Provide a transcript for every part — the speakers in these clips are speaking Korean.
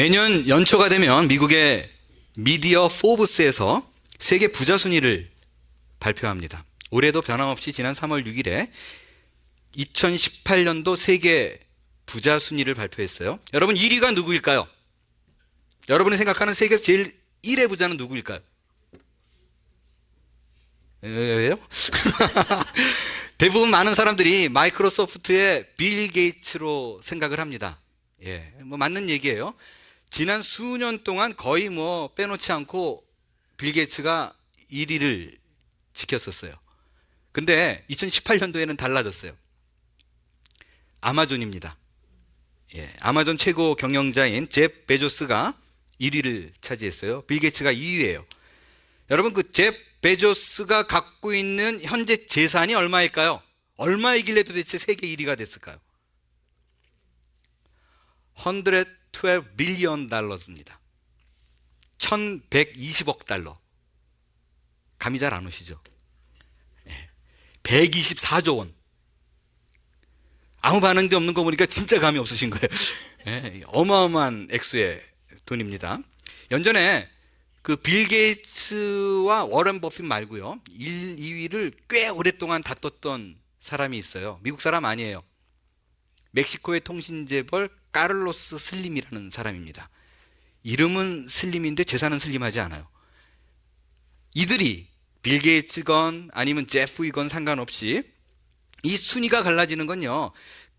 매년 연초가 되면 미국의 미디어 포브스에서 세계 부자 순위를 발표합니다. 올해도 변함없이 지난 3월 6일에 2018년도 세계 부자 순위를 발표했어요. 여러분 1위가 누구일까요? 여러분이 생각하는 세계에서 제일 1의 부자는 누구일까요? 왜요? 대부분 많은 사람들이 마이크로소프트의 빌 게이츠로 생각을 합니다. 맞는 얘기예요. 지난 수년 동안 거의 빼놓지 않고 빌 게이츠가 1위를 지켰었어요. 근데 2018년도에는 달라졌어요. 아마존입니다. 아마존 최고 경영자인 잽 베조스가 1위를 차지했어요. 빌 게이츠가 2위예요. 여러분 잽 베조스가 갖고 있는 현재 재산이 얼마일까요? 얼마이길래 도대체 세계 1위가 됐을까요? 112 빌리언 달러입니다. 1120억 달러. 감이 잘 안 오시죠? 124조 원. 아무 반응도 없는 거 보니까 진짜 감이 없으신 거예요. 어마어마한 액수의 돈입니다. 연전에 빌 게이츠와 워런 버핏 말고요, 1, 2위를 꽤 오랫동안 다퉜던 사람이 있어요. 미국 사람 아니에요. 멕시코의 통신재벌 카를로스 슬림이라는 사람입니다. 이름은 슬림인데 재산은 슬림하지 않아요. 이들이 빌 게이츠건 아니면 제프이건 상관없이 이 순위가 갈라지는 건요,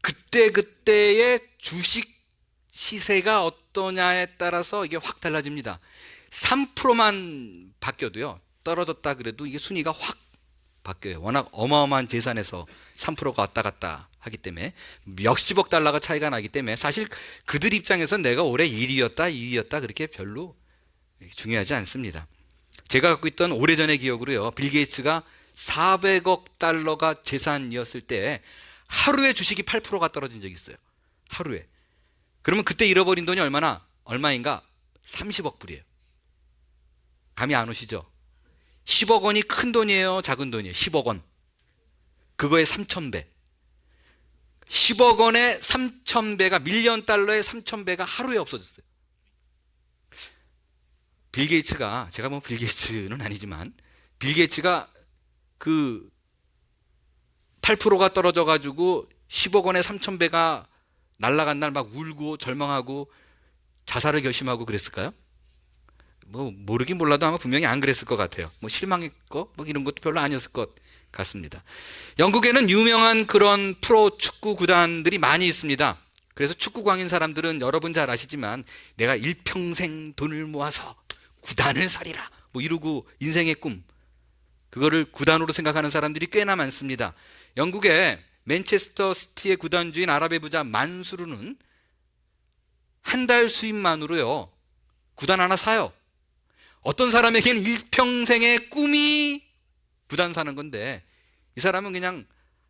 그때그때의 주식 시세가 어떠냐에 따라서 이게 확 달라집니다. 3%만 바뀌어도요, 떨어졌다 그래도 이게 순위가 확 바뀌어요. 워낙 어마어마한 재산에서 3%가 왔다 갔다 하기 때문에 몇십억 달러가 차이가 나기 때문에 사실 그들 입장에서 내가 올해 1위였다 2위였다 그렇게 별로 중요하지 않습니다. 제가 갖고 있던 오래전의 기억으로요, 빌 게이츠가 400억 달러가 재산이었을 때 하루에 주식이 8%가 떨어진 적이 있어요. 하루에. 그러면 그때 잃어버린 돈이 얼마인가? 30억 불이에요. 감이 안 오시죠? 10억 원이 큰 돈이에요, 작은 돈이에요? 10억 원. 그거의 3,000배. 10억 원의 3,000배가, 밀리언 달러의 3,000배가 하루에 없어졌어요. 빌 게이츠가, 제가 빌 게이츠는 아니지만, 빌 게이츠가 8%가 떨어져가지고 10억 원의 3,000배가 날아간 날 막 울고 절망하고 자살을 결심하고 그랬을까요? 모르긴 몰라도 아마 분명히 안 그랬을 것 같아요. 실망했고 이런 것도 별로 아니었을 것 같습니다. 영국에는 유명한 그런 프로 축구 구단들이 많이 있습니다. 그래서 축구광인 사람들은 여러분 잘 아시지만 내가 일평생 돈을 모아서 구단을 사리라 이러고 인생의 꿈, 그거를 구단으로 생각하는 사람들이 꽤나 많습니다. 영국의 맨체스터 시티의 구단주인 아랍의 부자 만수르는 한 달 수입만으로요, 구단 하나 사요. 어떤 사람에게는 일평생의 꿈이 구단 사는 건데, 이 사람은 그냥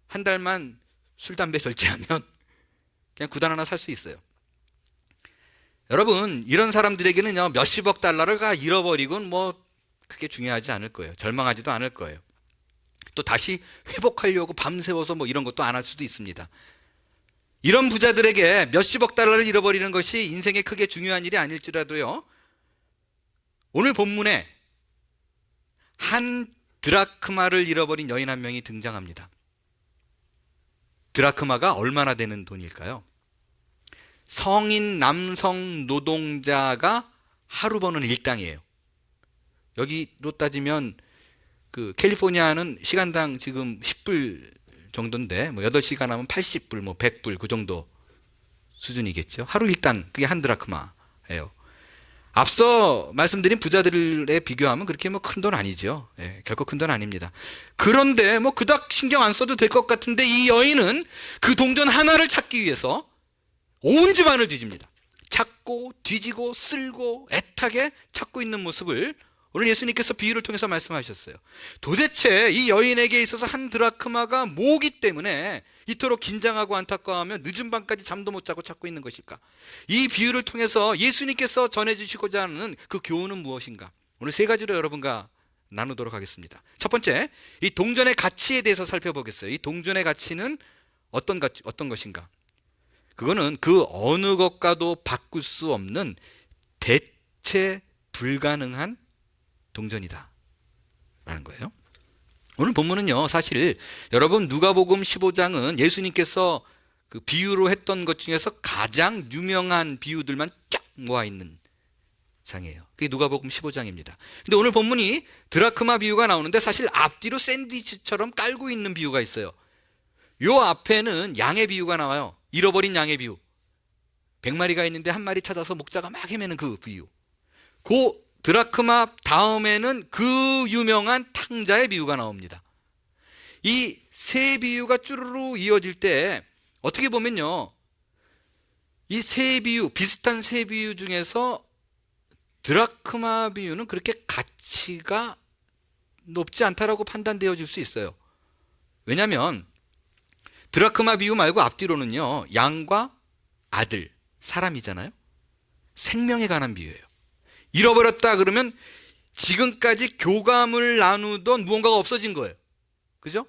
한 달만 술, 담배 절제하면 그냥 구단 하나 살 수 있어요. 여러분, 이런 사람들에게는요, 몇십억 달러를 잃어버리곤 그게 중요하지 않을 거예요. 절망하지도 않을 거예요. 또 다시 회복하려고 밤새워서 이런 것도 안 할 수도 있습니다. 이런 부자들에게 몇십억 달러를 잃어버리는 것이 인생에 크게 중요한 일이 아닐지라도요, 오늘 본문에 한 드라크마를 잃어버린 여인 한 명이 등장합니다. 드라크마가 얼마나 되는 돈일까요? 성인 남성 노동자가 하루 버는 일당이에요. 여기로 따지면 캘리포니아는 시간당 지금 10불 정도인데 8시간 하면 80불, 100불 그 정도 수준이겠죠. 하루 일당, 그게 한 드라크마예요. 앞서 말씀드린 부자들에 비교하면 그렇게 큰 돈 아니죠. 결코 큰 돈 아닙니다. 그런데 그닥 신경 안 써도 될 것 같은데 이 여인은 그 동전 하나를 찾기 위해서 온 집안을 뒤집니다. 찾고 뒤지고 쓸고 애타게 찾고 있는 모습을 오늘 예수님께서 비유를 통해서 말씀하셨어요. 도대체 이 여인에게 있어서 한 드라크마가 뭐기 때문에 이토록 긴장하고 안타까워하며 늦은 밤까지 잠도 못 자고 찾고 있는 것일까? 이 비유를 통해서 예수님께서 전해주시고자 하는 그 교훈은 무엇인가? 오늘 세 가지로 여러분과 나누도록 하겠습니다. 첫 번째, 이 동전의 가치에 대해서 살펴보겠어요. 이 동전의 가치는 어떤 것인가? 그거는 그 어느 것과도 바꿀 수 없는 대체 불가능한 동전이다 라는 거예요. 오늘 본문은요, 사실 여러분 누가복음 15장은 예수님께서 그 비유로 했던 것 중에서 가장 유명한 비유들만 쫙 모아 있는 장이에요. 그게 누가복음 15장입니다. 근데 오늘 본문이 드라크마 비유가 나오는데 사실 앞뒤로 샌드위치처럼 깔고 있는 비유가 있어요. 요 앞에는 양의 비유가 나와요. 잃어버린 양의 비유. 100마리가 있는데 한 마리 찾아서 목자가 막 헤매는 그 비유. 그 드라크마 다음에는 그 유명한 탕자의 비유가 나옵니다. 이 세 비유가 쭈루루 이어질 때 어떻게 보면요, 이 세 비유, 비슷한 세 비유 중에서 드라크마 비유는 그렇게 가치가 높지 않다라고 판단되어질 수 있어요. 왜냐하면 드라크마 비유 말고 앞뒤로는요, 양과 아들, 사람이잖아요. 생명에 관한 비유예요. 잃어버렸다 그러면 지금까지 교감을 나누던 무언가가 없어진 거예요. 그죠?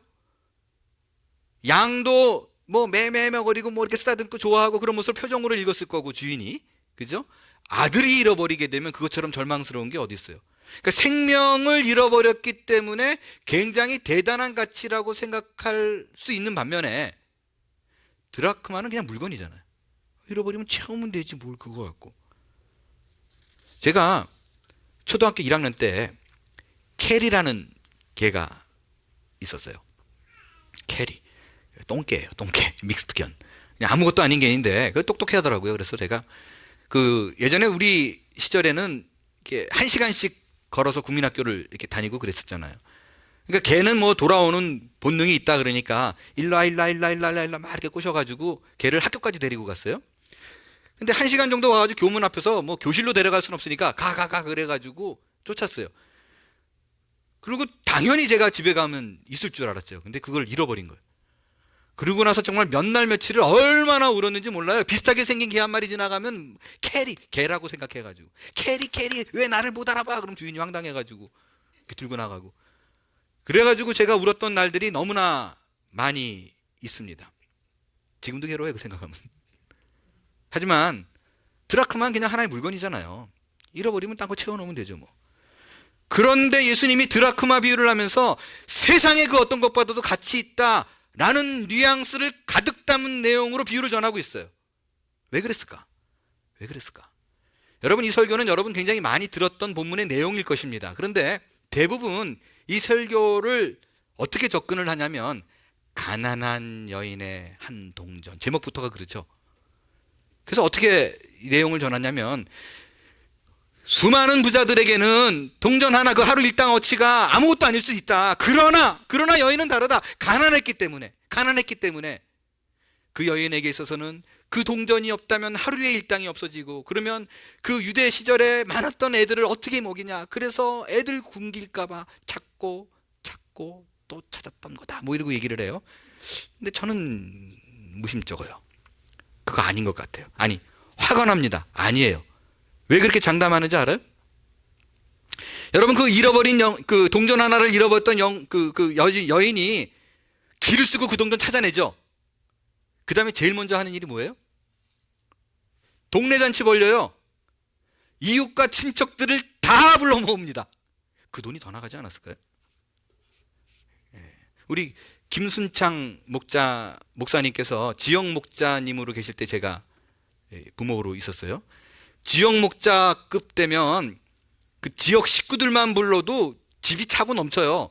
양도 뭐 매매매거리고 뭐 이렇게 쓰다듬고 좋아하고 그런 모습을 표정으로 읽었을 거고, 주인이. 그죠? 아들이 잃어버리게 되면 그것처럼 절망스러운 게 어디 있어요? 그러니까 생명을 잃어버렸기 때문에 굉장히 대단한 가치라고 생각할 수 있는 반면에 드라크마는 그냥 물건이잖아요. 잃어버리면 채우면 되지 뭘 그거 갖고. 제가 초등학교 1학년 때 캐리라는 개가 있었어요. 캐리. 똥개예요. 똥개. 믹스드견. 그냥 아무것도 아닌 개인데 똑똑해 하더라고요. 그래서 제가 그 예전에 우리 시절에는 이렇게 1시간씩 걸어서 국민학교를 이렇게 다니고 그랬었잖아요. 그러니까 걔는 뭐 돌아오는 본능이 있다 그러니까 일로와 막 이렇게 꼬셔가지고 걔를 학교까지 데리고 갔어요. 근데 1시간 정도 와가지고 교문 앞에서 뭐 교실로 데려갈 수는 없으니까 가 그래가지고 쫓았어요. 그리고 당연히 제가 집에 가면 있을 줄 알았죠. 근데 그걸 잃어버린 거예요. 그러고 나서 정말 몇 날 며칠을 얼마나 울었는지 몰라요. 비슷하게 생긴 개 한 마리 지나가면 개라고 생각해가지고 캐리 왜 나를 못 알아봐? 그럼 주인이 황당해가지고 이렇게 들고 나가고. 그래가지고 제가 울었던 날들이 너무나 많이 있습니다. 지금도 괴로워요, 그 생각하면. 하지만 드라크마는 그냥 하나의 물건이잖아요. 잃어버리면 딴 거 채워놓으면 되죠 뭐. 그런데 예수님이 드라크마 비유를 하면서 세상에 그 어떤 것보다도 가치 있다 라는 뉘앙스를 가득 담은 내용으로 비유를 전하고 있어요. 왜 그랬을까? 여러분, 이 설교는 여러분 굉장히 많이 들었던 본문의 내용일 것입니다. 그런데 대부분 이 설교를 어떻게 접근을 하냐면 가난한 여인의 한 동전, 제목부터가 그렇죠. 그래서 어떻게 내용을 전하냐면 수많은 부자들에게는 동전 하나, 그 하루 일당어치가 아무것도 아닐 수 있다. 그러나 여인은 다르다. 가난했기 때문에 그 여인에게 있어서는 그 동전이 없다면 하루의 일당이 없어지고, 그러면 그 유대 시절에 많았던 애들을 어떻게 먹이냐. 그래서 애들 굶길까봐 찾고 또 찾았던 거다. 뭐 이러고 얘기를 해요. 근데 저는 무심쩍어요. 그거 아닌 것 같아요. 아니, 화가 납니다. 아니에요. 왜 그렇게 장담하는지 알아요? 여러분, 그 잃어버린 그 동전 하나를 잃어버렸던 여인이 길을 쓰고 그 동전 찾아내죠. 그 다음에 제일 먼저 하는 일이 뭐예요? 동네 잔치 벌려요. 이웃과 친척들을 다 불러 모읍니다. 그 돈이 더 나가지 않았을까요? 우리 김순창 목사님께서 지역 목자님으로 계실 때 제가 부모로 있었어요. 지역 목자급 되면 그 지역 식구들만 불러도 집이 차고 넘쳐요.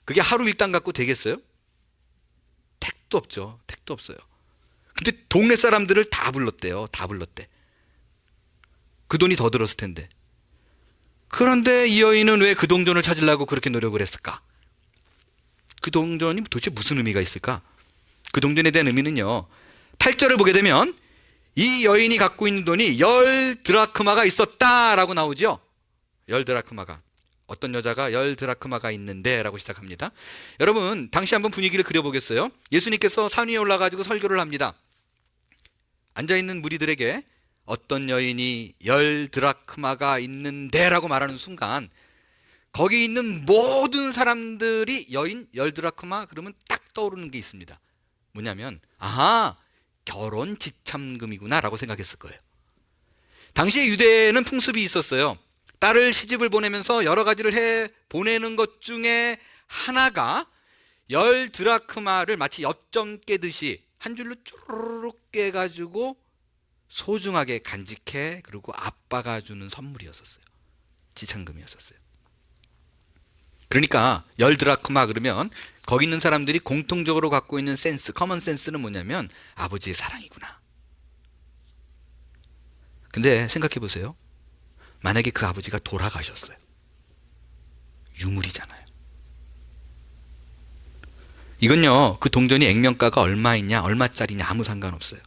그게 하루 일당 갖고 되겠어요? 택도 없어요. 근데 동네 사람들을 다 불렀대요. 그 돈이 더 들었을 텐데. 그런데 이 여인은 왜 그 동전을 찾으려고 그렇게 노력을 했을까? 그 동전이 도대체 무슨 의미가 있을까? 그 동전에 대한 의미는요, 8절을 보게 되면 이 여인이 갖고 있는 돈이 10드라크마가 있었다라고 나오죠. 10드라크마가. 어떤 여자가 10드라크마가 있는데 라고 시작합니다. 여러분, 당시 한번 분위기를 그려보겠어요? 예수님께서 산 위에 올라가지고 설교를 합니다. 앉아있는 무리들에게 어떤 여인이 10드라크마가 있는데 라고 말하는 순간 거기 있는 모든 사람들이 여인 10드라크마 그러면 딱 떠오르는 게 있습니다. 뭐냐면, 아하, 결혼 지참금이구나 라고 생각했을 거예요. 당시에 유대에는 풍습이 있었어요. 딸을 시집을 보내면서 여러 가지를 해 보내는 것 중에 하나가 10드라크마를 마치 엿점 깨듯이 한 줄로 쪼르륵 깨가지고 소중하게 간직해, 그리고 아빠가 주는 선물이었었어요. 지참금이었었어요. 그러니까 10드라크마 그러면 거기 있는 사람들이 공통적으로 갖고 있는 센스, 커먼 센스는 뭐냐면 아버지의 사랑이구나. 근데 생각해 보세요. 만약에 그 아버지가 돌아가셨어요. 유물이잖아요. 이건요, 그 동전이 액면가가 얼마이냐, 얼마짜리냐 아무 상관없어요.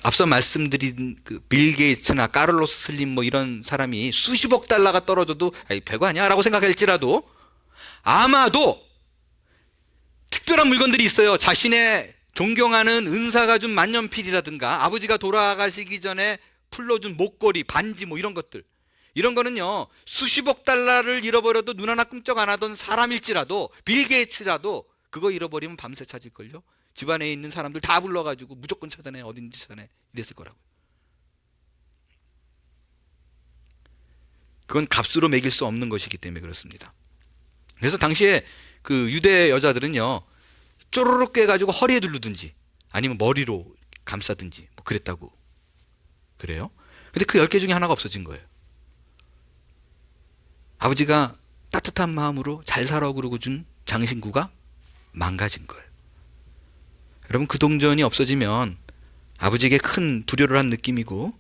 앞서 말씀드린 그 빌 게이츠나 카를로스 슬림 뭐 이런 사람이 수십억 달러가 떨어져도 별거 아니야 라고 생각할지라도, 아마도 특별한 물건들이 있어요. 자신의 존경하는 은사가 준 만년필이라든가 아버지가 돌아가시기 전에 풀러준 목걸이, 반지 뭐 이런 것들, 이런 거는요 수십억 달러를 잃어버려도 눈 하나 꿈쩍 안 하던 사람일지라도, 빌 게이츠라도 그거 잃어버리면 밤새 찾을걸요. 집안에 있는 사람들 다 불러가지고 무조건 찾아내, 어딘지 찾아내, 이랬을 거라고요. 그건 값으로 매길 수 없는 것이기 때문에 그렇습니다. 그래서 당시에 그 유대 여자들은요 쪼르륵 깨가지고 허리에 두르든지 아니면 머리로 감싸든지 뭐 그랬다고 그래요. 근데 그 10개 중에 하나가 없어진 거예요. 아버지가 따뜻한 마음으로 잘 살아 그러고 준 장신구가 망가진 거예요. 여러분, 그 동전이 없어지면 아버지에게 큰 불효를 한 느낌이고,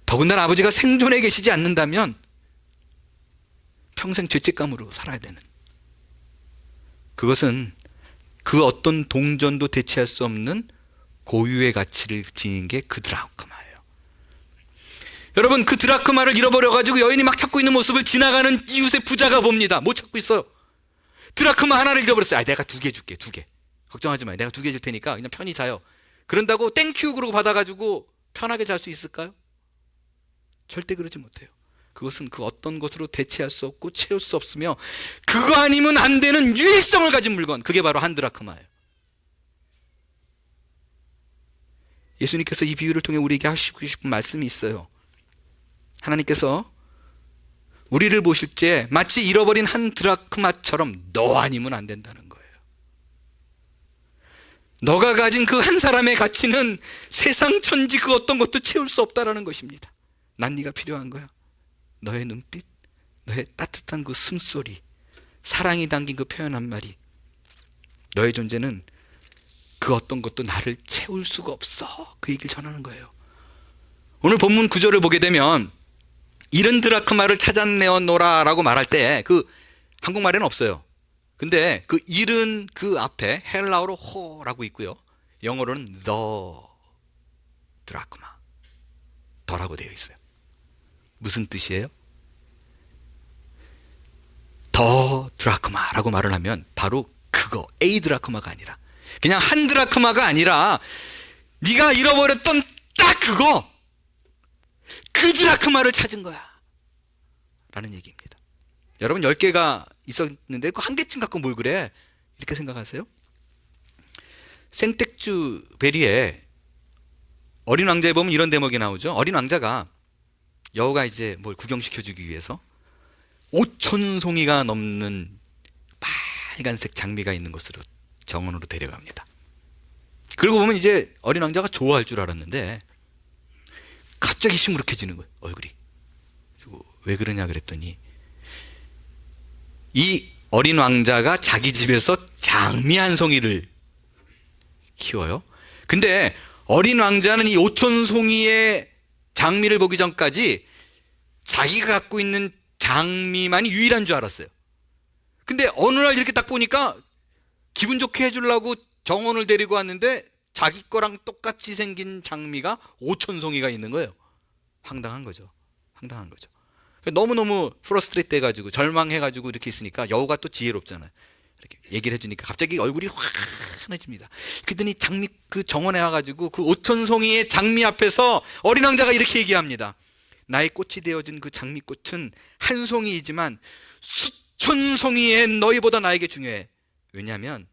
더군다나 아버지가 생존해 계시지 않는다면 평생 죄책감으로 살아야 되는, 그것은 그 어떤 동전도 대체할 수 없는 고유의 가치를 지닌 게 그 드라크마예요. 여러분, 그 드라크마를 잃어버려가지고 여인이 막 찾고 있는 모습을 지나가는 이웃의 부자가 봅니다. 못 찾고 있어요. 드라크마 하나를 잃어버렸어요. 내가 2개 줄게, 2개. 걱정하지 마요. 내가 2개 줄 테니까 그냥 편히 자요. 그런다고 땡큐 그러고 받아가지고 편하게 잘 수 있을까요? 절대 그러지 못해요. 그것은 그 어떤 것으로 대체할 수 없고 채울 수 없으며 그거 아니면 안 되는 유일성을 가진 물건, 그게 바로 한 드라크마예요. 예수님께서 이 비유를 통해 우리에게 하시고 싶은 말씀이 있어요. 하나님께서 우리를 보실 때 마치 잃어버린 한 드라크마처럼 너 아니면 안 된다는 거예요. 너가 가진 그 한 사람의 가치는 세상 천지 그 어떤 것도 채울 수 없다라는 것입니다. 난 네가 필요한 거야. 너의 눈빛, 너의 따뜻한 그 숨소리, 사랑이 담긴 그 표현 한마디, 너의 존재는 그 어떤 것도 나를 채울 수가 없어. 그 얘기를 전하는 거예요. 오늘 본문 구절을 보게 되면 잃은 드라크마를 찾아내어노라 라고 말할 때 그 한국말에는 없어요. 근데 그 잃은 그 앞에 헬라어로 호라고 있고요, 영어로는 the 드라크마, 더라고 되어 있어요. 무슨 뜻이에요? 더 드라크마라고 말을 하면 바로 그거, A 드라크마가 아니라, 그냥 한 드라크마가 아니라 네가 잃어버렸던 딱 그거, 그 드라크마를 찾은 거야 라는 얘기입니다. 여러분, 10개가 있었는데 그 한 개쯤 갖고 뭘 그래? 이렇게 생각하세요? 생텍쥐 베리에 어린 왕자에 보면 이런 대목이 나오죠. 어린 왕자가 여우가 이제 뭘 구경시켜주기 위해서 5,000송이가 넘는 빨간색 장미가 있는 곳으로, 정원으로 데려갑니다. 그러고 보면 이제 어린 왕자가 좋아할 줄 알았는데 갑자기 시무룩해지는 거예요, 얼굴이. 왜 그러냐 그랬더니 이 어린 왕자가 자기 집에서 장미 한 송이를 키워요. 근데 어린 왕자는 이 5,000송이의 장미를 보기 전까지 자기가 갖고 있는 장미만이 유일한 줄 알았어요. 근데 어느 날 이렇게 딱 보니까 기분 좋게 해주려고 정원을 데리고 왔는데 자기 거랑 똑같이 생긴 장미가 5,000송이가 있는 거예요. 황당한 거죠. 황당한 거죠. 너무너무 프러스트레이트 해가지고 절망해가지고 이렇게 있으니까 여우가 또 지혜롭잖아요. 이렇게 얘기를 해주니까 갑자기 얼굴이 환해집니다. 그러더니 장미 그 정원에 와가지고 그 5,000송이의 장미 앞에서 어린 왕자가 이렇게 얘기합니다. 나의 꽃이 되어진 그 장미꽃은 한 송이이지만 수천 송이의 너희보다 나에게 중요해. 왜냐하면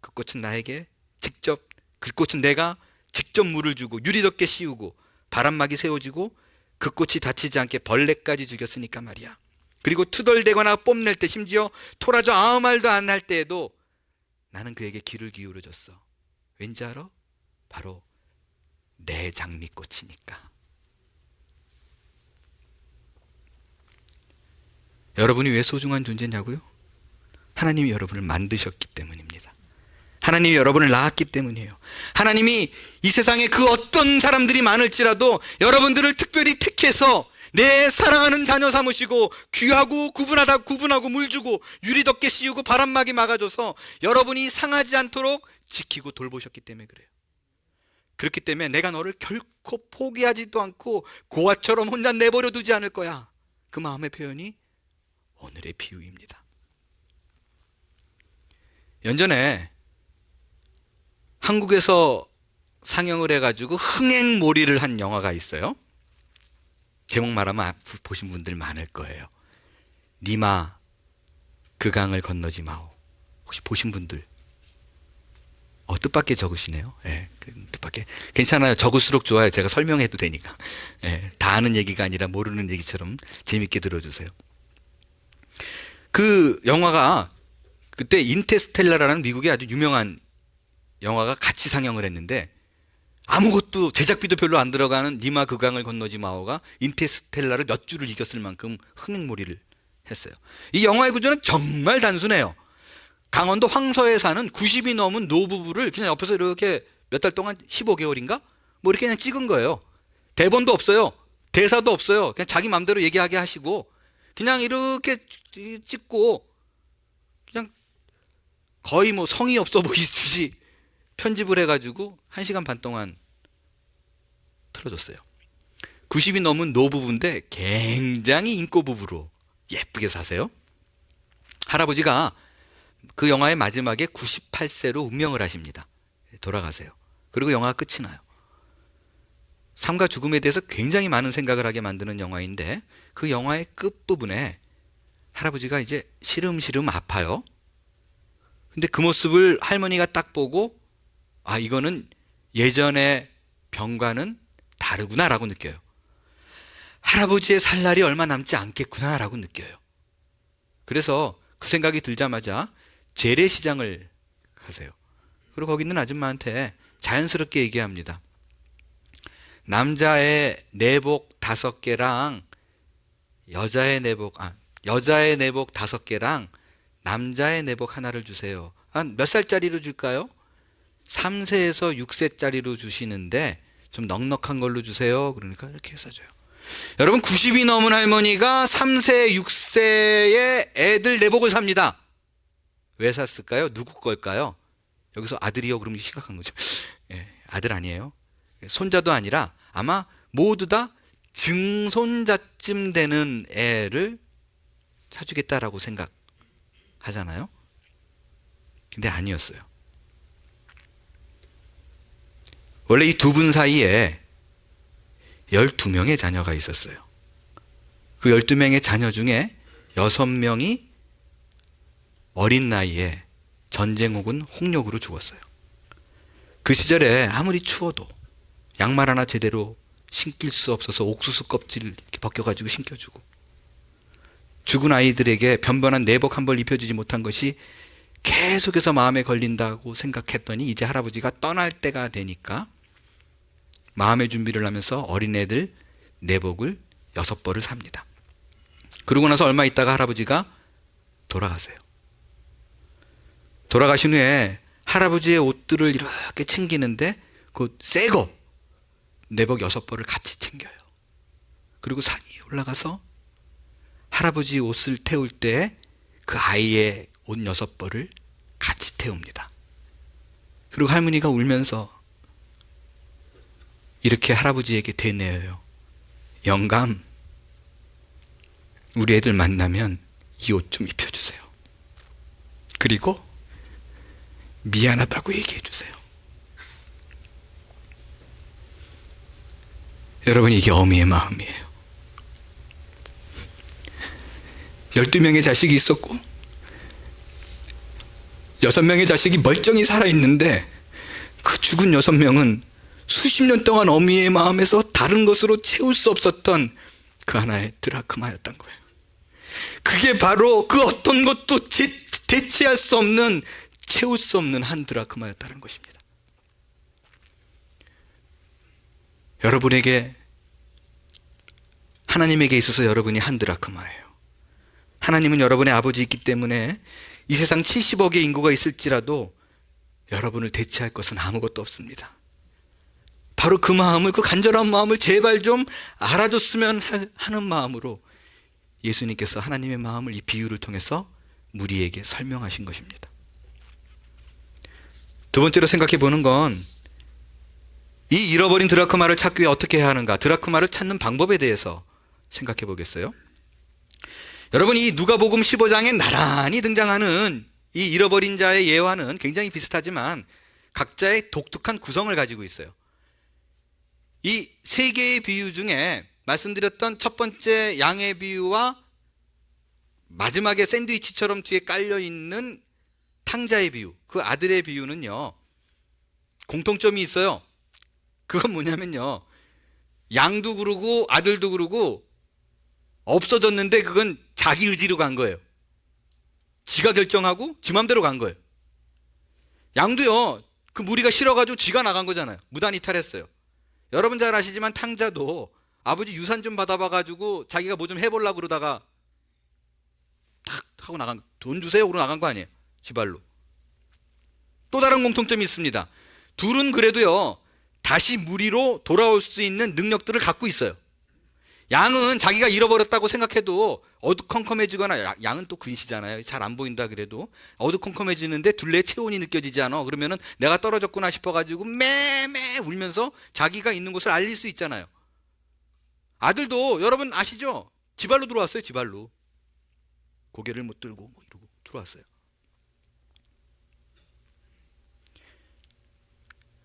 그 꽃은 나에게 직접, 그 꽃은 내가 직접 물을 주고 유리 덮개 씌우고 바람막이 세워지고 그 꽃이 다치지 않게 벌레까지 죽였으니까 말이야. 그리고 투덜대거나 뽐낼 때, 심지어 토라져 아무 말도 안 할 때에도 나는 그에게 귀를 기울여줬어. 왠지 알아? 바로 내 장미꽃이니까. 여러분이 왜 소중한 존재냐고요? 하나님이 여러분을 만드셨기 때문입니다. 하나님이 여러분을 낳았기 때문이에요. 하나님이 이 세상에 그 어떤 사람들이 많을지라도 여러분들을 특별히 택해서 내 사랑하는 자녀 삼으시고 귀하고 구분하고 물 주고 유리 덮개 씌우고 바람막이 막아줘서 여러분이 상하지 않도록 지키고 돌보셨기 때문에 그래요. 그렇기 때문에 내가 너를 결코 포기하지도 않고 고아처럼 혼자 내버려 두지 않을 거야. 그 마음의 표현이 오늘의 비유입니다. 연전에 한국에서 상영을 해가지고 흥행몰이를 한 영화가 있어요. 제목 말하면 보신 분들 많을 거예요. 니마 그 강을 건너지 마오. 혹시 보신 분들? 뜻밖의 적으시네요. 뜻밖의. 괜찮아요. 적을수록 좋아요. 제가 설명해도 되니까. 다 아는 얘기가 아니라 모르는 얘기처럼 재밌게 들어주세요. 그 영화가 그때 인터스텔라라는 미국의 아주 유명한 영화가 같이 상영을 했는데, 아무것도 제작비도 별로 안 들어가는 니마 그 강을 건너지 마오가 인터스텔라를 몇 주를 이겼을 만큼 흥행몰이를 했어요. 이 영화의 구조는 정말 단순해요. 강원도 황서에 사는 90이 넘은 노부부를 그냥 옆에서 이렇게 몇 달 동안 15개월인가? 뭐 이렇게 그냥 찍은 거예요. 대본도 없어요. 대사도 없어요. 그냥 자기 마음대로 얘기하게 하시고 그냥 이렇게 찍고 그냥 거의 뭐 성의 없어 보이듯이 편집을 해가지고 1시간 반 동안 틀어줬어요. 90이 넘은 노부부인데 굉장히 인고 부부로 예쁘게 사세요. 할아버지가 그 영화의 마지막에 98세로 운명을 하십니다. 돌아가세요. 그리고 영화가 끝이 나요. 삶과 죽음에 대해서 굉장히 많은 생각을 하게 만드는 영화인데, 그 영화의 끝부분에 할아버지가 이제 시름시름 아파요. 근데 그 모습을 할머니가 딱 보고 이거는 예전의 병과는 다르구나라고 느껴요. 할아버지의 살 날이 얼마 남지 않겠구나라고 느껴요. 그래서 그 생각이 들자마자 재래시장을 가세요. 그리고 거기 있는 아줌마한테 자연스럽게 얘기합니다. 남자의 내복 5개랑 여자의 내복 5개랑 남자의 내복 하나를 주세요. 몇 살짜리로 줄까요? 3세에서 6세짜리로 주시는데 좀 넉넉한 걸로 주세요. 그러니까 이렇게 해서 줘요. 여러분, 90이 넘은 할머니가 3세, 6세의 애들 내복을 삽니다. 왜 샀을까요? 누구 걸까요? 여기서 아들이요? 그러면 심각한 거죠. 아들 아니에요. 손자도 아니라 아마 모두 다 증손자쯤 되는 애를 사주겠다라고 생각하잖아요. 근데 아니었어요. 원래 이 두 분 사이에 12명의 자녀가 있었어요. 그 12명의 자녀 중에 6명이 어린 나이에 전쟁 혹은 홍역으로 죽었어요. 그 시절에 아무리 추워도 양말 하나 제대로 신길 수 없어서 옥수수 껍질을 이렇게 벗겨가지고 신겨주고, 죽은 아이들에게 변변한 내복 한 벌 입혀주지 못한 것이 계속해서 마음에 걸린다고 생각했더니, 이제 할아버지가 떠날 때가 되니까 마음의 준비를 하면서 어린애들 내복을 6벌을 삽니다. 그러고 나서 얼마 있다가 할아버지가 돌아가세요. 돌아가신 후에 할아버지의 옷들을 이렇게 챙기는데 그 새거 내복 6벌을 같이 챙겨요. 그리고 산 위에 올라가서 할아버지 옷을 태울 때 그 아이의 옷 6벌을 같이 태웁니다. 그리고 할머니가 울면서 이렇게 할아버지에게 되뇌어요. 영감, 우리 애들 만나면 이 옷 좀 입혀주세요. 그리고 미안하다고 얘기해 주세요. 여러분, 이게 어미의 마음이에요. 12명의 자식이 있었고 6명의 자식이 멀쩡히 살아있는데 그 죽은 6명은 수십 년 동안 어미의 마음에서 다른 것으로 채울 수 없었던 그 하나의 드라크마였던 거예요. 그게 바로 그 어떤 것도 대체할 수 없는, 채울 수 없는 한 드라크마였다는 것입니다. 여러분에게, 하나님에게 있어서 여러분이 한 드라크마예요. 하나님은 여러분의 아버지이기 때문에 이 세상 70억의 인구가 있을지라도 여러분을 대체할 것은 아무것도 없습니다. 바로 그 마음을, 그 간절한 마음을 제발 좀 알아줬으면 하는 마음으로 예수님께서 하나님의 마음을 이 비유를 통해서 무리에게 설명하신 것입니다. 두 번째로 생각해 보는 건 이 잃어버린 드라크마를 찾기 위해 어떻게 해야 하는가, 드라크마를 찾는 방법에 대해서 생각해 보겠어요? 여러분, 이 누가복음 15장에 나란히 등장하는 이 잃어버린 자의 예화는 굉장히 비슷하지만 각자의 독특한 구성을 가지고 있어요. 이 세 개의 비유 중에 말씀드렸던 첫 번째 양의 비유와 마지막에 샌드위치처럼 뒤에 깔려있는 탕자의 비유, 그 아들의 비유는요, 공통점이 있어요. 그건 뭐냐면요, 양도 그러고 아들도 그러고 없어졌는데 그건 자기 의지로 간 거예요. 지가 결정하고 지 맘대로 간 거예요. 양도요, 그 무리가 싫어가지고 지가 나간 거잖아요. 무단 이탈했어요. 여러분 잘 아시지만 탕자도 아버지 유산 좀 받아봐가지고 자기가 뭐 좀 해보려고 그러다가 탁 하고 나간, 돈 주세요 그러고 나간 거 아니에요, 지발로. 또 다른 공통점이 있습니다. 둘은 그래도요, 다시 무리로 돌아올 수 있는 능력들을 갖고 있어요. 양은 자기가 잃어버렸다고 생각해도 어두컴컴해지거나, 양은 또 근시잖아요. 잘 안 보인다 그래도 어두컴컴해지는데 둘레의 체온이 느껴지지 않아. 그러면은 내가 떨어졌구나 싶어가지고 매매 울면서 자기가 있는 곳을 알릴 수 있잖아요. 아들도 여러분 아시죠? 지발로 들어왔어요. 지발로 고개를 못 들고 뭐 이러고 들어왔어요.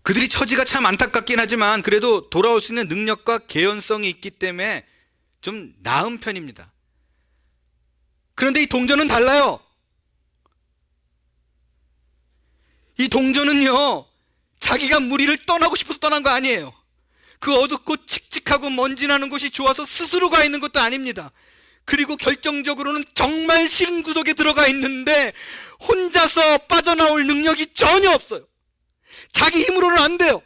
그들이 처지가 참 안타깝긴 하지만 그래도 돌아올 수 있는 능력과 개연성이 있기 때문에 좀 나은 편입니다. 그런데 이 동전은 달라요. 이 동전은요, 자기가 무리를 떠나고 싶어서 떠난 거 아니에요. 그 어둡고 칙칙하고 먼지 나는 곳이 좋아서 스스로 가 있는 것도 아닙니다. 그리고 결정적으로는 정말 싫은 구석에 들어가 있는데 혼자서 빠져나올 능력이 전혀 없어요. 자기 힘으로는 안 돼요.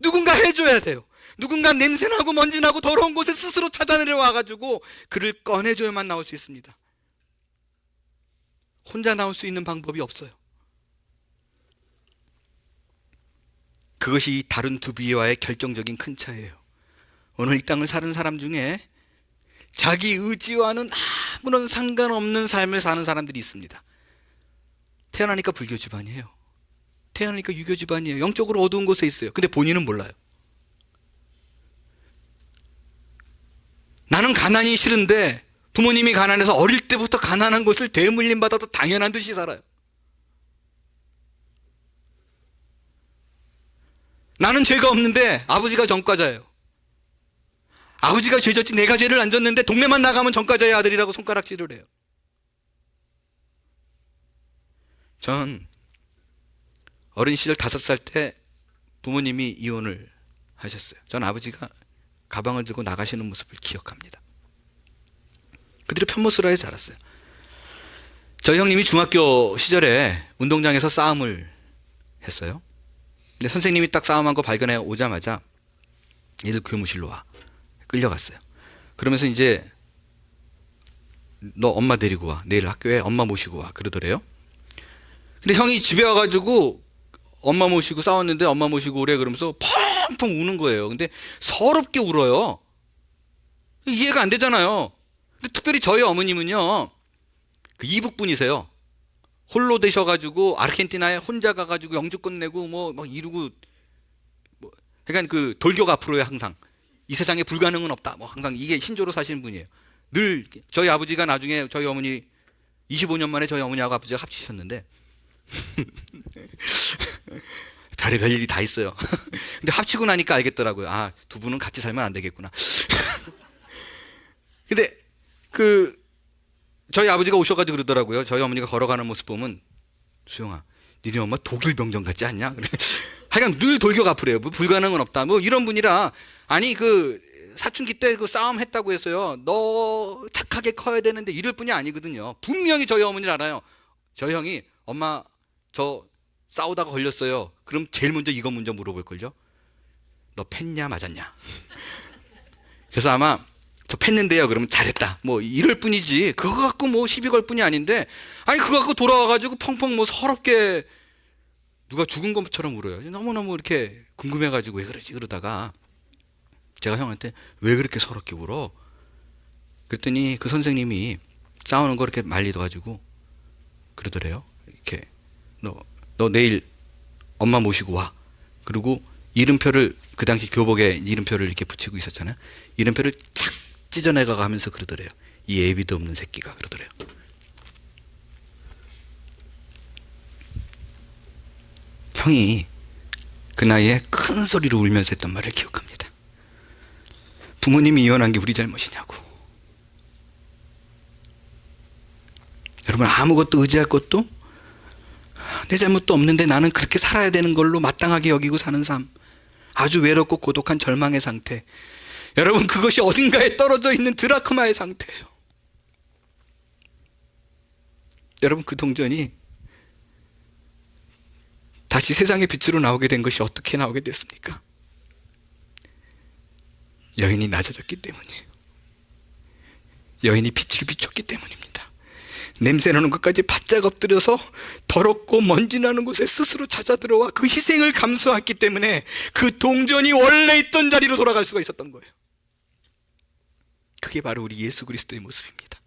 누군가 해줘야 돼요. 누군가 냄새나고 먼지나고 더러운 곳에 스스로 찾아내려와가지고 그를 꺼내줘야만 나올 수 있습니다. 혼자 나올 수 있는 방법이 없어요. 그것이 다른 두 비유와의 결정적인 큰 차이예요. 오늘 이 땅을 사는 사람 중에 자기 의지와는 아무런 상관없는 삶을 사는 사람들이 있습니다. 태어나니까 불교 집안이에요. 태어나니까 유교 집안이에요. 영적으로 어두운 곳에 있어요. 근데 본인은 몰라요. 나는 가난이 싫은데 부모님이 가난해서 어릴 때부터 가난한 것을 대물림 받아도 당연한 듯이 살아요. 나는 죄가 없는데 아버지가 전과자예요. 아버지가 죄 졌지 내가 죄를 안 졌는데 동네만 나가면 전과자의 아들이라고 손가락질을 해요. 전 어린 시절 5살 때 부모님이 이혼을 하셨어요. 전 아버지가 가방을 들고 나가시는 모습을 기억합니다. 그대로 편모스라에 자랐어요. 저희 형님이 중학교 시절에 운동장에서 싸움을 했어요. 근데 선생님이 딱 싸움한 거 발견해 오자마자 얘들 교무실로 와. 끌려갔어요. 그러면서 이제 너 엄마 데리고 와. 내일 학교에 엄마 모시고 와. 그러더래요. 근데 형이 집에 와가지고 엄마 모시고 싸웠는데 엄마 모시고 오래 그러면서 펑펑 우는 거예요. 근데 서럽게 울어요. 이해가 안 되잖아요. 근데 특별히 저희 어머님은요, 그 이북 분이세요. 홀로 되셔가지고 아르헨티나에 혼자 가가지고 영주권 내고 뭐 이러고, 그러니까 그 돌격 앞으로요. 항상 이 세상에 불가능은 없다. 뭐 항상 이게 신조로 사시는 분이에요. 늘 저희 아버지가 나중에 저희 어머니 25년 만에 저희 어머니하고 아버지가 합치셨는데 별의별 일이 다 있어요. 근데 합치고 나니까 알겠더라고요. 아, 두 분은 같이 살면 안 되겠구나. 근데 저희 아버지가 오셔가지고 그러더라고요. 저희 어머니가 걸어가는 모습 보면, 수영아, 니네 엄마 독일 병정 같지 않냐? 그래. 하여간 늘 돌격 앞으래요. 뭐 불가능은 없다. 뭐 이런 분이라, 아니 그 사춘기 때 그 싸움 했다고 해서요, 너 착하게 커야 되는데 이럴 뿐이 아니거든요. 분명히 저희 어머니를 알아요. 저희 형이 엄마 저 싸우다가 걸렸어요. 그럼 제일 먼저 이거 먼저 물어볼걸요. 너 팼냐 맞았냐? 그래서 아마 저 팼는데요. 그러면 잘했다. 뭐 이럴 뿐이지. 그거 갖고 뭐 시비 걸 뿐이 아닌데, 아니 그거 갖고 돌아와가지고 펑펑 뭐 서럽게 누가 죽은 것처럼 울어요. 너무너무 이렇게 궁금해가지고 왜 그러지 그러다가 제가 형한테 왜 그렇게 서럽게 울어? 그랬더니 그 선생님이 싸우는 거 이렇게 말리더가지고 그러더래요. 이렇게 너 내일 엄마 모시고 와. 그리고 이름표를, 그 당시 교복에 이름표를 이렇게 붙이고 있었잖아요. 이름표를 착 찢어내가 가면서 그러더래요. 이 애비도 없는 새끼가 그러더래요. 형이 그 나이에 큰 소리로 울면서 했던 말을 기억합니다. 부모님이 이혼한 게 우리 잘못이냐고. 여러분, 아무것도 의지할 것도 내 잘못도 없는데 나는 그렇게 살아야 되는 걸로 마땅하게 여기고 사는 삶, 아주 외롭고 고독한 절망의 상태. 여러분, 그것이 어딘가에 떨어져 있는 드라크마의 상태예요. 여러분, 그 동전이 다시 세상의 빛으로 나오게 된 것이 어떻게 나오게 됐습니까? 여인이 낮아졌기 때문이에요. 여인이 빛을 비췄기 때문입니다. 냄새나는 것까지 바짝 엎드려서 더럽고 먼지 나는 곳에 스스로 찾아 들어와 그 희생을 감수했기 때문에 그 동전이 원래 있던 자리로 돌아갈 수가 있었던 거예요. 그게 바로 우리 예수 그리스도의 모습입니다.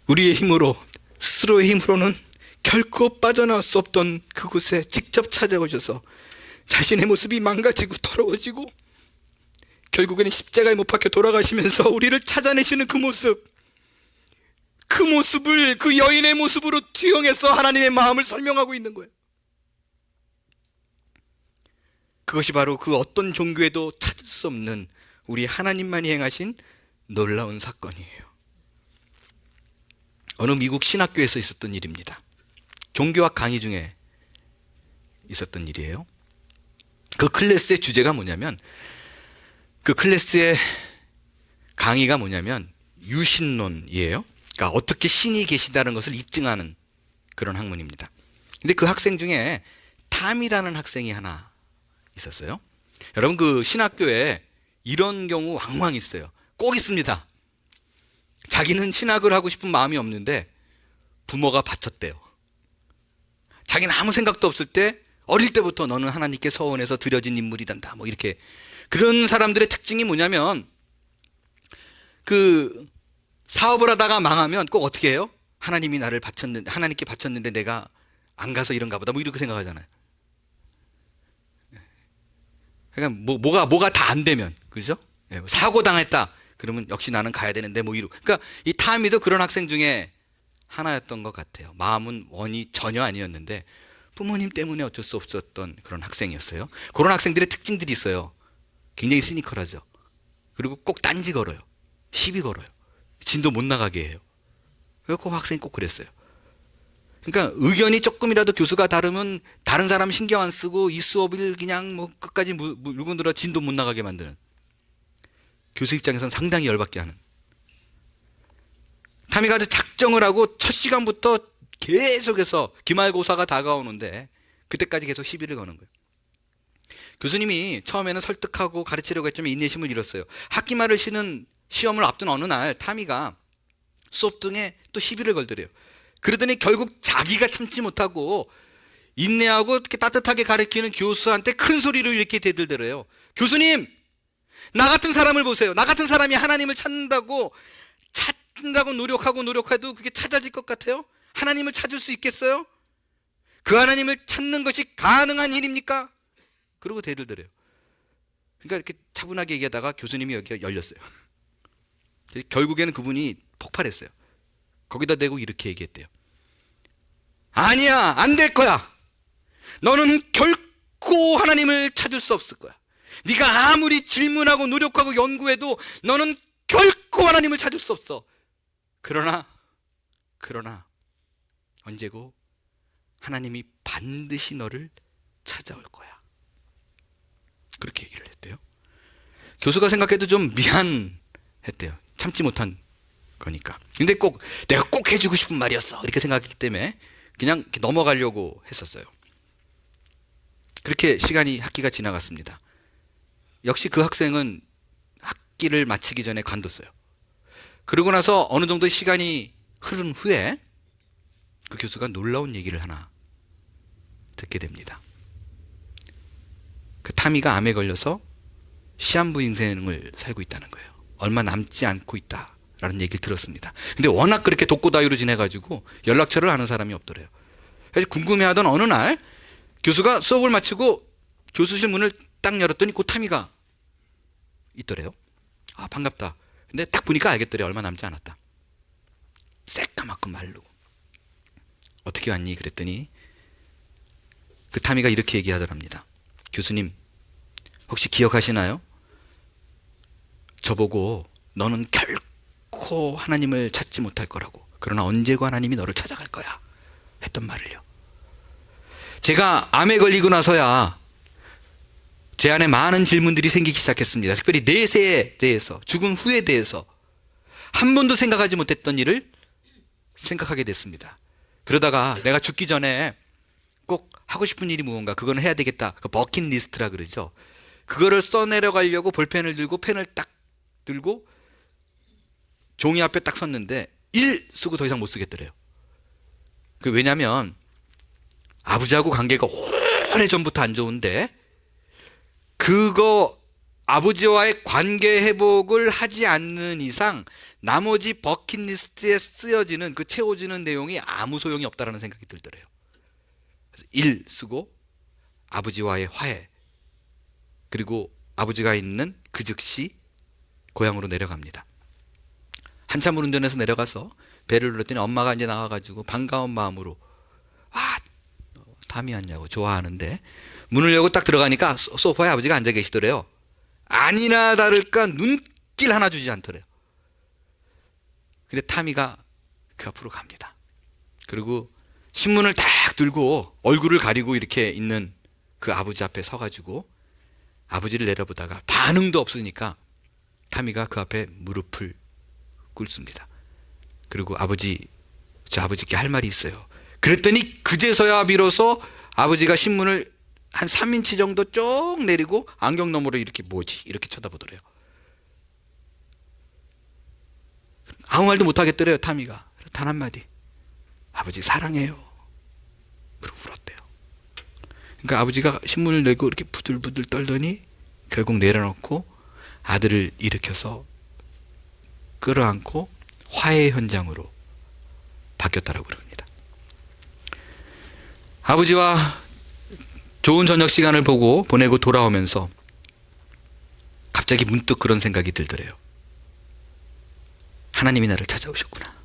우리의 힘으로, 스스로의 힘으로는 결코 빠져나올 수 없던 그곳에 직접 찾아오셔서 자신의 모습이 망가지고 더러워지고 결국에는 십자가에 못 박혀 돌아가시면서 우리를 찾아내시는 그 모습, 그 모습을 그 여인의 모습으로 투영해서 하나님의 마음을 설명하고 있는 거예요. 그것이 바로 그 어떤 종교에도 찾을 수 없는 우리 하나님만이 행하신 놀라운 사건이에요. 어느 미국 신학교에서 있었던 일입니다. 종교학 강의 중에 있었던 일이에요. 그 클래스의 주제가 뭐냐면, 그 클래스의 강의가 뭐냐면 유신론이에요. 그러니까 어떻게 신이 계시다는 것을 입증하는 그런 학문입니다. 근데 그 학생 중에 탐이라는 학생이 하나 있었어요. 여러분, 그 신학교에 이런 경우 왕왕 있어요. 꼭 있습니다. 자기는 신학을 하고 싶은 마음이 없는데 부모가 바쳤대요. 자기는 아무 생각도 없을 때 어릴 때부터 너는 하나님께 서원해서 드려진 인물이단다, 뭐 이렇게. 그런 사람들의 특징이 뭐냐면, 그 사업을 하다가 망하면 꼭 어떻게 해요? 하나님이 나를 바쳤는데, 하나님께 바쳤는데 내가 안 가서 이런가 보다, 뭐 이렇게 생각하잖아요. 그러니까 뭐가 다 안 되면, 그죠? 사고 당했다 그러면 역시 나는 가야 되는데, 뭐 이러. 그러니까 이 타미도 그런 학생 중에 하나였던 것 같아요. 마음은 원이 전혀 아니었는데 부모님 때문에 어쩔 수 없었던 그런 학생이었어요. 그런 학생들의 특징들이 있어요. 굉장히 시니컬하죠. 그리고 꼭 딴지 걸어요. 시비 걸어요. 진도 못 나가게 해요. 그 학생이 꼭 그랬어요. 그러니까 의견이 조금이라도 교수가 다르면 다른 사람 신경 안 쓰고 이 수업을 그냥 뭐 끝까지 물고 들어 진도 못 나가게 만드는, 교수 입장에서는 상당히 열받게 하는. 타미가 아주 작정을 하고 첫 시간부터 계속해서 기말고사가 다가오는데 그때까지 계속 시비를 거는 거예요. 교수님이 처음에는 설득하고 가르치려고 했지만 인내심을 잃었어요. 학기말을 쉬는 시험을 앞둔 어느 날 타미가 수업 등에 또 시비를 걸더래요. 그러더니 결국 자기가 참지 못하고 인내하고 이렇게 따뜻하게 가르치는 교수한테 큰 소리로 이렇게 대들더래요. 교수님, 나 같은 사람을 보세요. 나 같은 사람이 하나님을 찾는다고 노력해도 그게 찾아질 것 같아요? 하나님을 찾을 수 있겠어요? 그 하나님을 찾는 것이 가능한 일입니까? 그러고 대들더래요. 그러니까 이렇게 차분하게 얘기하다가 교수님이 여기가 열렸어요. 결국에는 그분이 폭발했어요. 거기다 대고 이렇게 얘기했대요. 아니야, 안 될 거야. 너는 결코 하나님을 찾을 수 없을 거야. 네가 아무리 질문하고 노력하고 연구해도 너는 결코 하나님을 찾을 수 없어. 그러나 언제고 하나님이 반드시 너를 찾아올 거야. 그렇게 얘기를 했대요. 교수가 생각해도 좀 미안했대요. 참지 못한 거니까. 근데 내가 꼭 해주고 싶은 말이었어, 이렇게 생각했기 때문에 그냥 이렇게 넘어가려고 했었어요. 그렇게 학기가 지나갔습니다. 역시 그 학생은 학기를 마치기 전에 관뒀어요. 그러고 나서 어느 정도 시간이 흐른 후에 그 교수가 놀라운 얘기를 하나 듣게 됩니다. 그 타미가 암에 걸려서 시한부 인생을 살고 있다는 거예요. 얼마 남지 않고 있다라는 얘기를 들었습니다. 근데 워낙 그렇게 독고다이로 지내가지고 연락처를 아는 사람이 없더래요. 그래서 궁금해하던 어느 날 교수가 수업을 마치고 교수실 문을 딱 열었더니 그 타미가 있더래요. 아, 반갑다. 근데 딱 보니까 알겠더래요. 얼마 남지 않았다. 새까맣고 마르고. 어떻게 왔니? 그랬더니 그 타미가 이렇게 얘기하더랍니다. 교수님, 혹시 기억하시나요? 저보고 너는 결코 하나님을 찾지 못할 거라고, 그러나 언제고 하나님이 너를 찾아갈 거야 했던 말을요. 제가 암에 걸리고 나서야 제 안에 많은 질문들이 생기기 시작했습니다. 특별히 내세에 대해서, 죽음 후에 대해서 한 번도 생각하지 못했던 일을 생각하게 됐습니다. 그러다가 내가 죽기 전에 꼭 하고 싶은 일이 무언가, 그거는 해야 되겠다, 그 버킷리스트라 그러죠. 그거를 써내려가려고 볼펜을 들고 펜을 딱 들고 종이 앞에 딱 섰는데 일 쓰고 더 이상 못 쓰겠더래요. 왜냐면 아버지하고 관계가 오래전부터 안 좋은데 그거 아버지와의 관계 회복을 하지 않는 이상 나머지 버킷리스트에 쓰여지는, 그 채워지는 내용이 아무 소용이 없다라는 생각이 들더래요. 일 쓰고 아버지와의 화해, 그리고 아버지가 있는 그 즉시 고향으로 내려갑니다. 한참을 운전해서 내려가서 배를 눌렀더니 엄마가 이제 나와가지고 반가운 마음으로 담이 왔냐고 좋아하는데, 문을 열고 딱 들어가니까 소파에 아버지가 앉아 계시더래요. 아니나 다를까 눈길 하나 주지 않더래요. 근데 타미가 그 앞으로 갑니다. 그리고 신문을 딱 들고 얼굴을 가리고 이렇게 있는 그 아버지 앞에 서가지고 아버지를 내려보다가 반응도 없으니까 타미가 그 앞에 무릎을 꿇습니다. 그리고 저 아버지께 할 말이 있어요. 그랬더니 그제서야 비로소 아버지가 신문을 한 3인치 정도 쭉 내리고 안경 너머로 이렇게 뭐지? 이렇게 쳐다보더래요. 아무 말도 못하겠더래요, 타미가. 단 한마디. 아버지 사랑해요. 그러고 울었대요. 그러니까 아버지가 신문을 내고 이렇게 부들부들 떨더니 결국 내려놓고 아들을 일으켜서 끌어안고 화해 현장으로 바뀌었다라고 그럽니다. 아버지와 좋은 저녁 시간을 보내고 돌아오면서 갑자기 문득 그런 생각이 들더래요. 하나님이 나를 찾아오셨구나.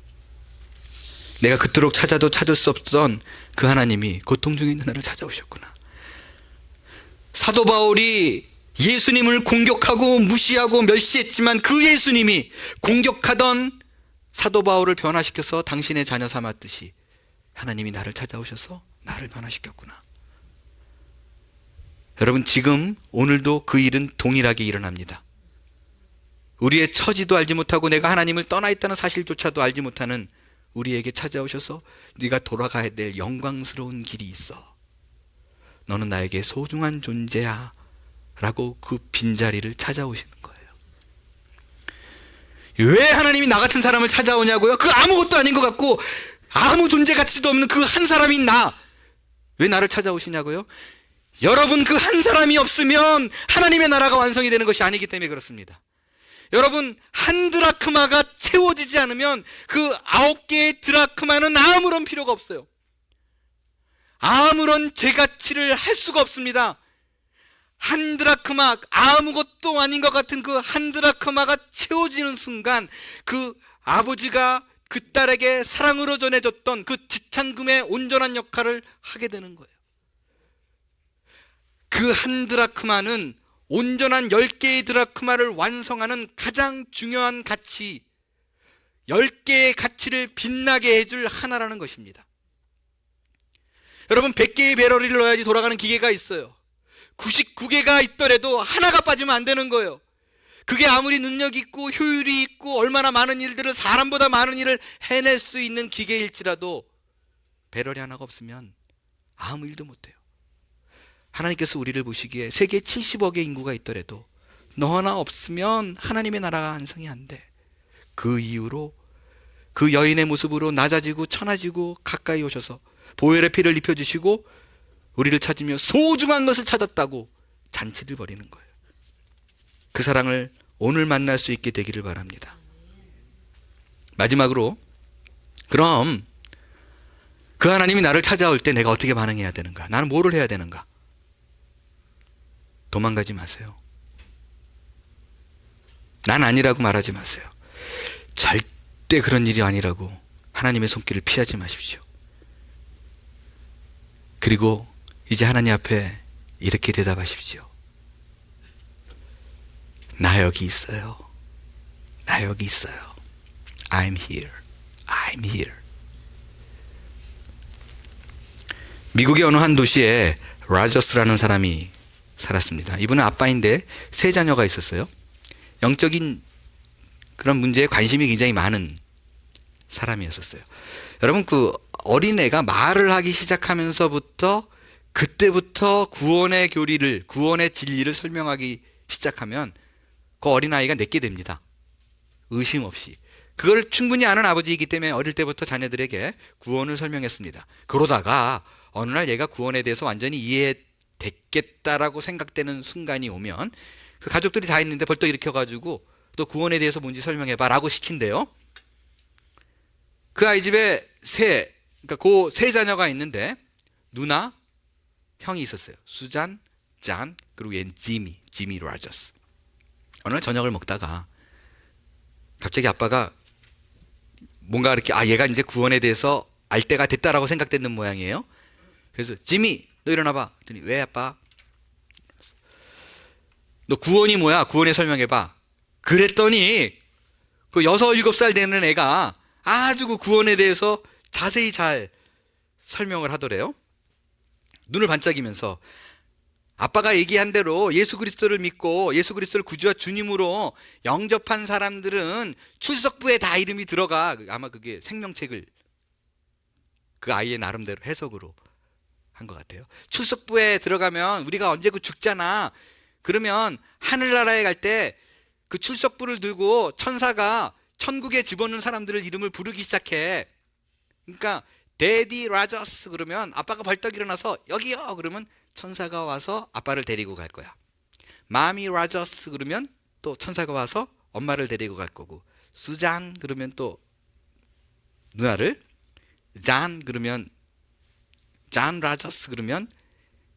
내가 그토록 찾아도 찾을 수 없던 그 하나님이 고통 중에 있는 나를 찾아오셨구나. 사도 바울이 예수님을 공격하고 무시하고 멸시했지만 그 예수님이 공격하던 사도 바울을 변화시켜서 당신의 자녀 삼았듯이 하나님이 나를 찾아오셔서 나를 변화시켰구나. 여러분, 지금 오늘도 그 일은 동일하게 일어납니다. 우리의 처지도 알지 못하고 내가 하나님을 떠나 있다는 사실조차도 알지 못하는 우리에게 찾아오셔서 네가 돌아가야 될 영광스러운 길이 있어, 너는 나에게 소중한 존재야 라고 그 빈자리를 찾아오시는 거예요. 왜 하나님이 나 같은 사람을 찾아오냐고요? 그 아무것도 아닌 것 같고 아무 존재 가치도 없는 그 한 사람인 왜 나를 찾아오시냐고요? 여러분, 그 한 사람이 없으면 하나님의 나라가 완성이 되는 것이 아니기 때문에 그렇습니다. 여러분, 한 드라크마가 채워지지 않으면 그 9개의 드라크마는 아무런 필요가 없어요. 아무런 재가치를 할 수가 없습니다. 한 드라크마, 아무것도 아닌 것 같은 그 한 드라크마가 채워지는 순간 그 아버지가 그 딸에게 사랑으로 전해줬던 그 지참금의 온전한 역할을 하게 되는 거예요. 그 한 드라크마는 온전한 10개의 드라크마를 완성하는 가장 중요한 가치, 10개의 가치를 빛나게 해줄 하나라는 것입니다. 여러분, 100개의 배럴을 넣어야지 돌아가는 기계가 있어요. 99개가 있더라도 하나가 빠지면 안 되는 거예요. 그게 아무리 능력 있고 효율이 있고 얼마나 많은 일들을, 사람보다 많은 일을 해낼 수 있는 기계일지라도 배럴이 하나가 없으면 아무 일도 못해요. 하나님께서 우리를 보시기에 세계 70억의 인구가 있더라도 너 하나 없으면 하나님의 나라가 완성이 안 돼. 그 이유로 그 여인의 모습으로 낮아지고 천하지고 가까이 오셔서 보혈의 피를 입혀주시고 우리를 찾으며 소중한 것을 찾았다고 잔치를 벌이는 거예요. 그 사랑을 오늘 만날 수 있게 되기를 바랍니다. 마지막으로, 그럼 그 하나님이 나를 찾아올 때 내가 어떻게 반응해야 되는가? 나는 뭐를 해야 되는가? 도망가지 마세요. 난 아니라고 말하지 마세요. 절대 그런 일이 아니라고 하나님의 손길을 피하지 마십시오. 그리고 이제 하나님 앞에 이렇게 대답하십시오. 나 여기 있어요. 나 여기 있어요. I'm here. I'm here. 미국의 어느 한 도시에 라저스라는 사람이 살았습니다. 이분은 아빠인데 3자녀가 있었어요. 영적인 그런 문제에 관심이 굉장히 많은 사람이었어요. 여러분, 그 어린애가 말을 하기 시작하면서부터, 그때부터 구원의 교리를, 구원의 진리를 설명하기 시작하면 그 어린아이가 내게 됩니다. 의심 없이. 그걸 충분히 아는 아버지이기 때문에 어릴 때부터 자녀들에게 구원을 설명했습니다. 그러다가 어느 날 얘가 구원에 대해서 완전히 이해됐겠다라고 생각되는 순간이 오면 그 가족들이 다 있는데 벌떡 일으켜가지고 또 구원에 대해서 뭔지 설명해봐 라고 시킨대요. 그 아이 집에 그러니까 그 3자녀가 있는데 누나, 형이 있었어요. 수잔, 잔, 그리고 얘는 지미 라저스. 어느 날 저녁을 먹다가 갑자기 아빠가 뭔가 이렇게, 얘가 이제 구원에 대해서 알 때가 됐다라고 생각되는 모양이에요. 그래서 지미, 너 일어나봐. 그랬더니 왜 아빠? 너 구원이 뭐야? 구원에 설명해봐. 그랬더니 그 6, 7살 되는 애가 아주 그 구원에 대해서 자세히 잘 설명을 하더래요. 눈을 반짝이면서 아빠가 얘기한 대로 예수 그리스도를 믿고 예수 그리스도를 구주와 주님으로 영접한 사람들은 출석부에 다 이름이 들어가. 아마 그게 생명책을 그 아이의 나름대로 해석으로 한 것 같아요. 출석부에 들어가면 우리가 언제고 죽잖아. 그러면 하늘나라에 갈 때 그 출석부를 들고 천사가 천국에 집어넣는 사람들을 이름을 부르기 시작해. 그러니까 데디 라저스 그러면 아빠가 벌떡 일어나서 여기요 그러면 천사가 와서 아빠를 데리고 갈 거야. 마미 라저스 그러면 또 천사가 와서 엄마를 데리고 갈 거고, 수잔 그러면 또 누나를, 잔 그러면 잔 라저스 그러면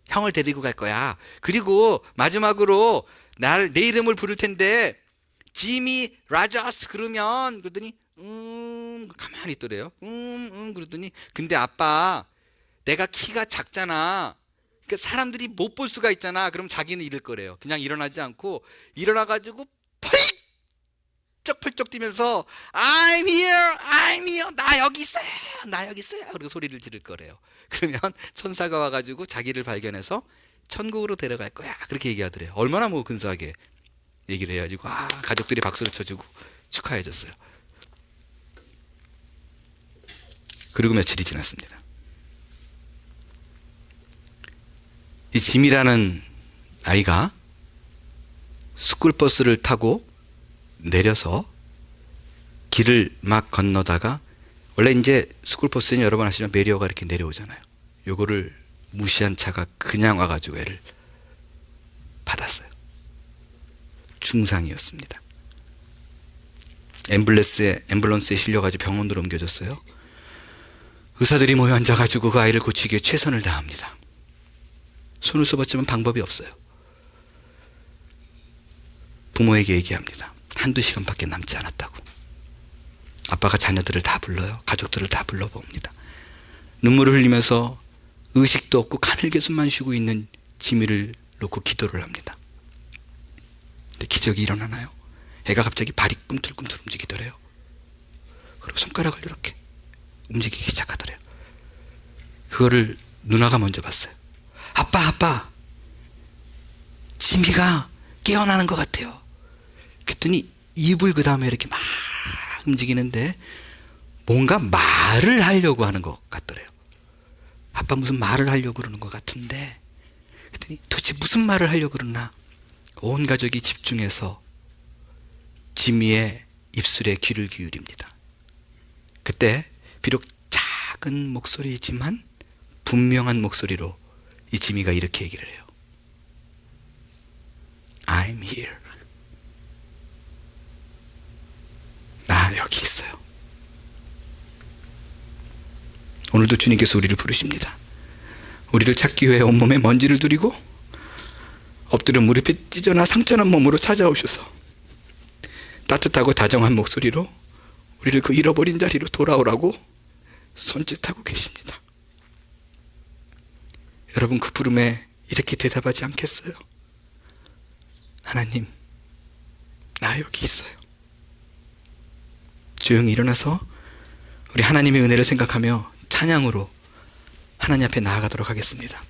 형을 데리고 갈 거야. 그리고 마지막으로 내 이름을 부를 텐데 지미 라저스 그러면, 그러더니 가만히 있더래요. 그러더니 근데 아빠 내가 키가 작잖아. 그러니까 사람들이 못 볼 수가 있잖아. 그럼 자기는 이럴 거래요. 그냥 일어나지 않고 일어나가지고 펄쩍펄쩍 뛰면서 I'm here, 나 여기 있어요, 나 여기 있어요. 그리고 소리를 지를 거래요. 그러면 천사가 와가지고 자기를 발견해서 천국으로 데려갈 거야. 그렇게 얘기하더래요. 얼마나 뭐 근사하게 얘기를 해가지고 가족들이 박수를 쳐주고 축하해줬어요. 그리고 며칠이 지났습니다. 이 짐이라는 아이가 스쿨버스를 타고 내려서 길을 막 건너다가, 원래 이제 스쿨버스는 여러분 아시지만 매리어가 이렇게 내려오잖아요. 요거를 무시한 차가 그냥 와가지고 애를 받았어요. 중상이었습니다. 앰뷸런스에 실려가지고 병원으로 옮겨졌어요. 의사들이 모여 앉아가지고 그 아이를 고치기 위해 최선을 다합니다. 손을 써봤지만 방법이 없어요. 부모에게 얘기합니다. 한두 시간밖에 남지 않았다고. 아빠가 자녀들을 다 불러요. 가족들을 다 불러봅니다. 눈물을 흘리면서 의식도 없고 가늘게 숨만 쉬고 있는 지미를 놓고 기도를 합니다. 근데 기적이 일어나나요? 애가 갑자기 발이 꿈틀꿈틀 움직이더래요. 그리고 손가락을 이렇게 움직이기 시작하더래요. 그거를 누나가 먼저 봤어요. 아빠, 지미가 깨어나는 것 같아요. 그랬더니 입을 그 다음에 이렇게 막 움직이는데 뭔가 말을 하려고 하는 것 같더래요. 아빠 무슨 말을 하려고 그러는 것 같은데, 그랬더니 도대체 무슨 말을 하려고 그러나 온 가족이 집중해서 지미의 입술에 귀를 기울입니다. 그때 비록 작은 목소리이지만 분명한 목소리로 이 지미가 이렇게 얘기를 해요. I'm here. 나 여기 있어요. 오늘도 주님께서 우리를 부르십니다. 우리를 찾기 위해 온몸에 먼지를 두리고 엎드려 무릎에 찢어나 상처난 몸으로 찾아오셔서 따뜻하고 다정한 목소리로 우리를 그 잃어버린 자리로 돌아오라고 손짓하고 계십니다. 여러분, 그 부름에 이렇게 대답하지 않겠어요? 하나님, 나 여기 있어요. 조용히 일어나서 우리 하나님의 은혜를 생각하며 찬양으로 하나님 앞에 나아가도록 하겠습니다.